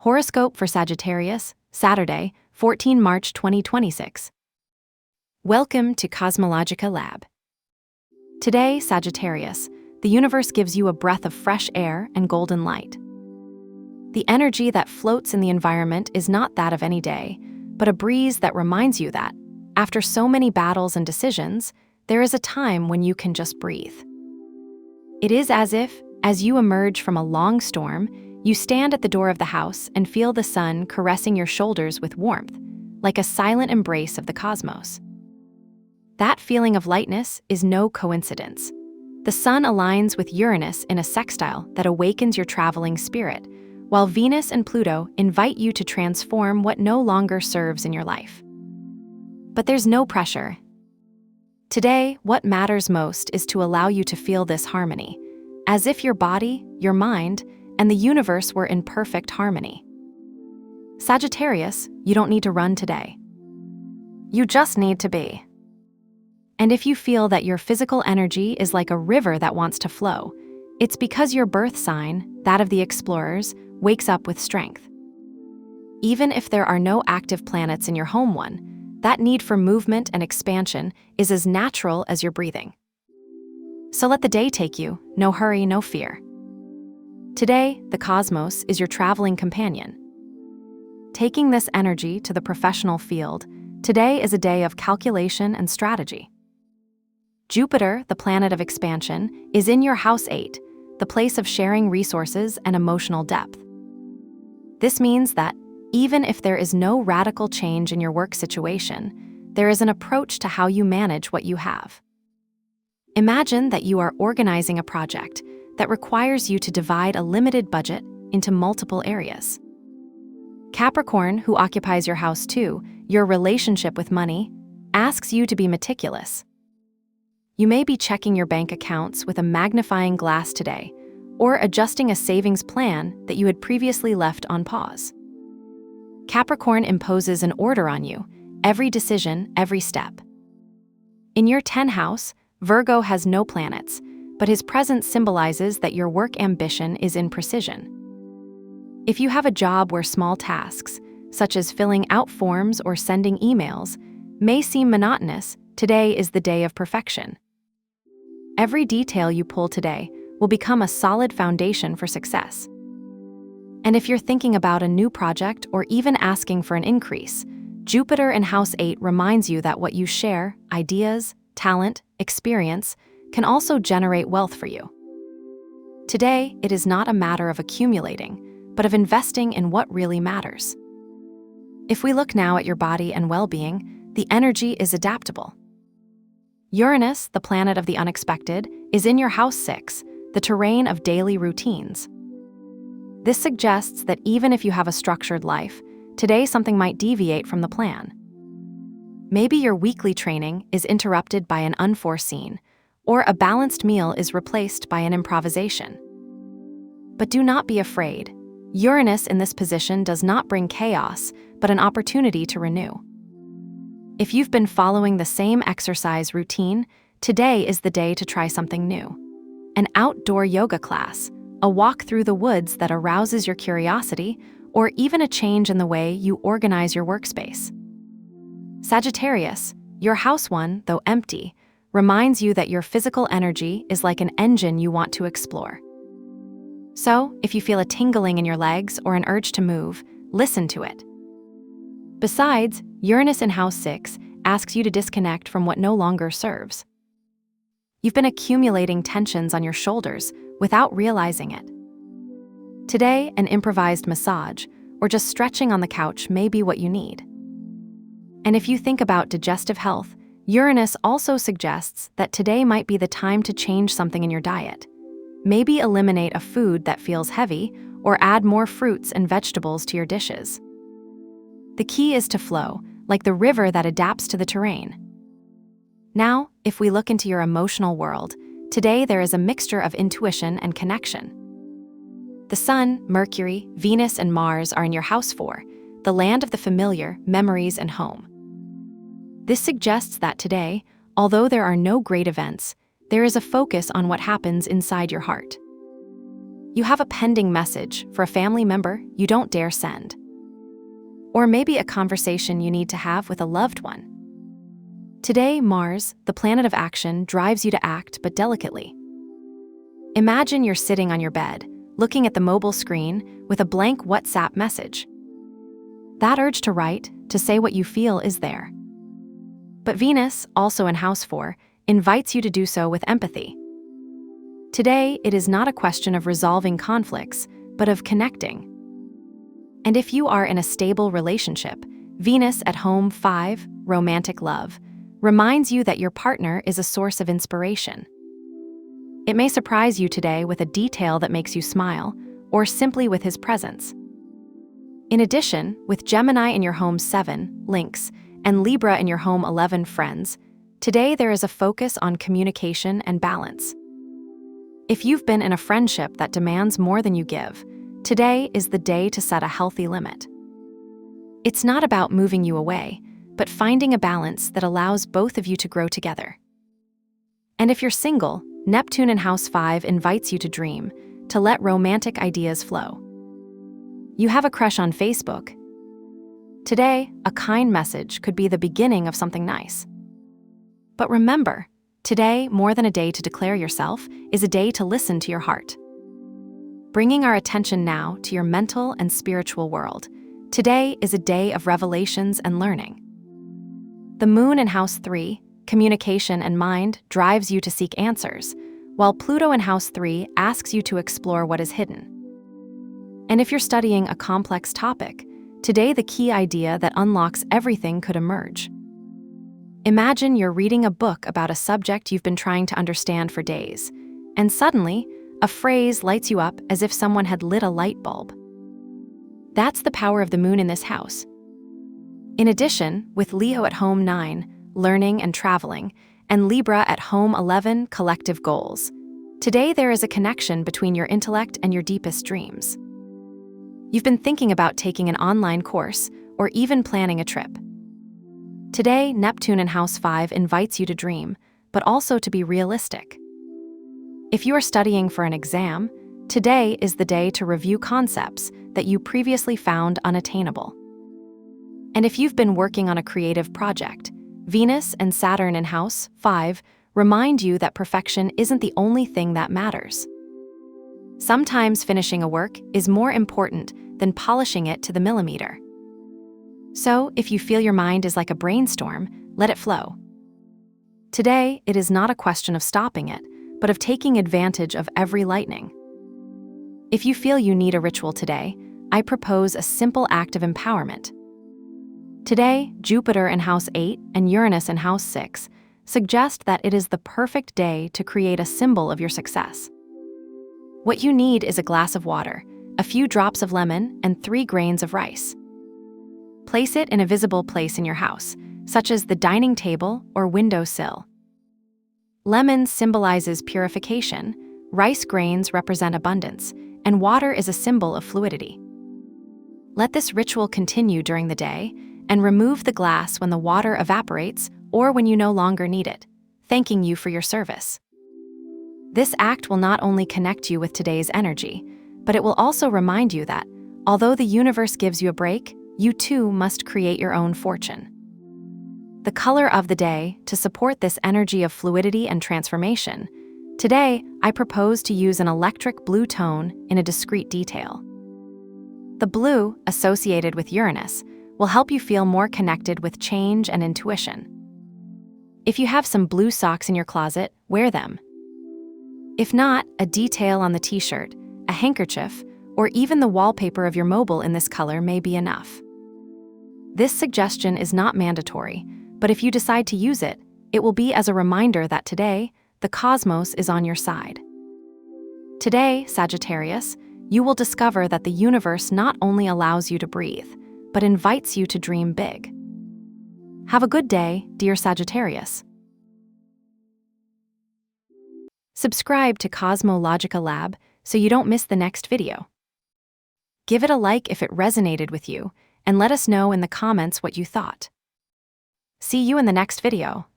Horoscope for Sagittarius, Saturday, 14 March 2026. Welcome to CosmologicaLab. Today, Sagittarius, the universe gives you a breath of fresh air and golden light. The energy that floats in the environment is not that of any day, but a breeze that reminds you that, after so many battles and decisions, there is a time when you can just breathe. It is as if, as you emerge from a long storm, you stand at the door of the house and feel the sun caressing your shoulders with warmth, like a silent embrace of the cosmos. That feeling of lightness is no coincidence. The sun aligns with Uranus in a sextile that awakens your traveling spirit, while Venus and Pluto invite you to transform what no longer serves in your life. But there's no pressure. Today, what matters most is to allow you to feel this harmony, as if your body, your mind, and the universe were in perfect harmony. Sagittarius, you don't need to run today. You just need to be. And if you feel that your physical energy is like a river that wants to flow, it's because your birth sign, that of the explorers, wakes up with strength. Even if there are no active planets in your home one, that need for movement and expansion is as natural as your breathing. So let the day take you, no hurry, no fear. Today, the cosmos is your traveling companion. Taking this energy to the professional field, today is a day of calculation and strategy. Jupiter, the planet of expansion, is in your house 8, the place of sharing resources and emotional depth. This means that, even if there is no radical change in your work situation, there is an approach to how you manage what you have. Imagine that you are organizing a project that requires you to divide a limited budget into multiple areas. Capricorn, who occupies your house 2, your relationship with money, asks you to be meticulous. You may be checking your bank accounts with a magnifying glass today, or adjusting a savings plan that you had previously left on pause. Capricorn imposes an order on you, every decision, every step. In your 10th house, Virgo has no planets, but his presence symbolizes that your work ambition is in precision. If you have a job where small tasks, such as filling out forms or sending emails, may seem monotonous, today is the day of perfection. Every detail you pull today will become a solid foundation for success. And if you're thinking about a new project or even asking for an increase, Jupiter in House 8 reminds you that what you share, ideas, talent, experience, can also generate wealth for you. Today, it is not a matter of accumulating, but of investing in what really matters. If we look now at your body and well-being, the energy is adaptable. Uranus, the planet of the unexpected, is in your house 6, the terrain of daily routines. This suggests that even if you have a structured life, today something might deviate from the plan. Maybe your weekly training is interrupted by an unforeseen, or a balanced meal is replaced by an improvisation. But do not be afraid. Uranus in this position does not bring chaos, but an opportunity to renew. If you've been following the same exercise routine, today is the day to try something new. An outdoor yoga class, a walk through the woods that arouses your curiosity, or even a change in the way you organize your workspace. Sagittarius, your house 1, though empty, reminds you that your physical energy is like an engine you want to explore. So, if you feel a tingling in your legs or an urge to move, listen to it. Besides, Uranus in House 6 asks you to disconnect from what no longer serves. You've been accumulating tensions on your shoulders without realizing it. Today, an improvised massage or just stretching on the couch may be what you need. And if you think about digestive health, Uranus also suggests that today might be the time to change something in your diet. Maybe eliminate a food that feels heavy or add more fruits and vegetables to your dishes. The key is to flow, like the river that adapts to the terrain. Now, if we look into your emotional world, today there is a mixture of intuition and connection. The Sun, Mercury, Venus, and Mars are in your house 4, the land of the familiar, memories, and home. This suggests that today, although there are no great events, there is a focus on what happens inside your heart. You have a pending message for a family member you don't dare send. Or maybe a conversation you need to have with a loved one. Today, Mars, the planet of action, drives you to act, but delicately. Imagine you're sitting on your bed, looking at the mobile screen with a blank WhatsApp message. That urge to write, to say what you feel, is there. But Venus, also in House 4, invites you to do so with empathy. Today, it is not a question of resolving conflicts, but of connecting. And if you are in a stable relationship, Venus at home 5, romantic love, reminds you that your partner is a source of inspiration. It may surprise you today with a detail that makes you smile, or simply with his presence. In addition, with Gemini in your home 7, links, and Libra in your home 11, friends, today there is a focus on communication and balance. If you've been in a friendship that demands more than you give, today is the day to set a healthy limit. It's not about moving you away, but finding a balance that allows both of you to grow together. And if you're single, Neptune in House 5 invites you to dream, to let romantic ideas flow. You have a crush on Facebook? Today, a kind message could be the beginning of something nice. But remember, today, more than a day to declare yourself, is a day to listen to your heart. Bringing our attention now to your mental and spiritual world, today is a day of revelations and learning. The moon in House 3, communication and mind, drives you to seek answers, while Pluto in House 3 asks you to explore what is hidden. And if you're studying a complex topic, today the key idea that unlocks everything could emerge. Imagine you're reading a book about a subject you've been trying to understand for days, and suddenly, a phrase lights you up as if someone had lit a light bulb. That's the power of the moon in this house. In addition, with Leo at home 9, learning and traveling, and Libra at home 11, collective goals, today there is a connection between your intellect and your deepest dreams. You've been thinking about taking an online course or even planning a trip. Today, Neptune in House 5 invites you to dream, but also to be realistic. If you are studying for an exam, today is the day to review concepts that you previously found unattainable. And if you've been working on a creative project, Venus and Saturn in House 5 remind you that perfection isn't the only thing that matters. Sometimes finishing a work is more important than polishing it to the millimeter. So, if you feel your mind is like a brainstorm, let it flow. Today, it is not a question of stopping it, but of taking advantage of every lightning. If you feel you need a ritual today, I propose a simple act of empowerment. Today, Jupiter in House 8 and Uranus in House 6 suggest that it is the perfect day to create a symbol of your success. What you need is a glass of water, a few drops of lemon, and 3 grains of rice. Place it in a visible place in your house, such as the dining table or windowsill. Lemon symbolizes purification, rice grains represent abundance, and water is a symbol of fluidity. Let this ritual continue during the day, and remove the glass when the water evaporates or when you no longer need it, thanking you for your service. This act will not only connect you with today's energy, but it will also remind you that, although the universe gives you a break, you too must create your own fortune. The color of the day, to support this energy of fluidity and transformation, today I propose to use an electric blue tone in a discrete detail. The blue, associated with Uranus, will help you feel more connected with change and intuition. If you have some blue socks in your closet, wear them. If not, a detail on the t-shirt, a handkerchief, or even the wallpaper of your mobile in this color may be enough. This suggestion is not mandatory, but if you decide to use it, it will be as a reminder that today, the cosmos is on your side. Today, Sagittarius, you will discover that the universe not only allows you to breathe, but invites you to dream big. Have a good day, dear Sagittarius. Subscribe to CosmologicaLab so you don't miss the next video. Give it a like if it resonated with you, and let us know in the comments what you thought. See you in the next video.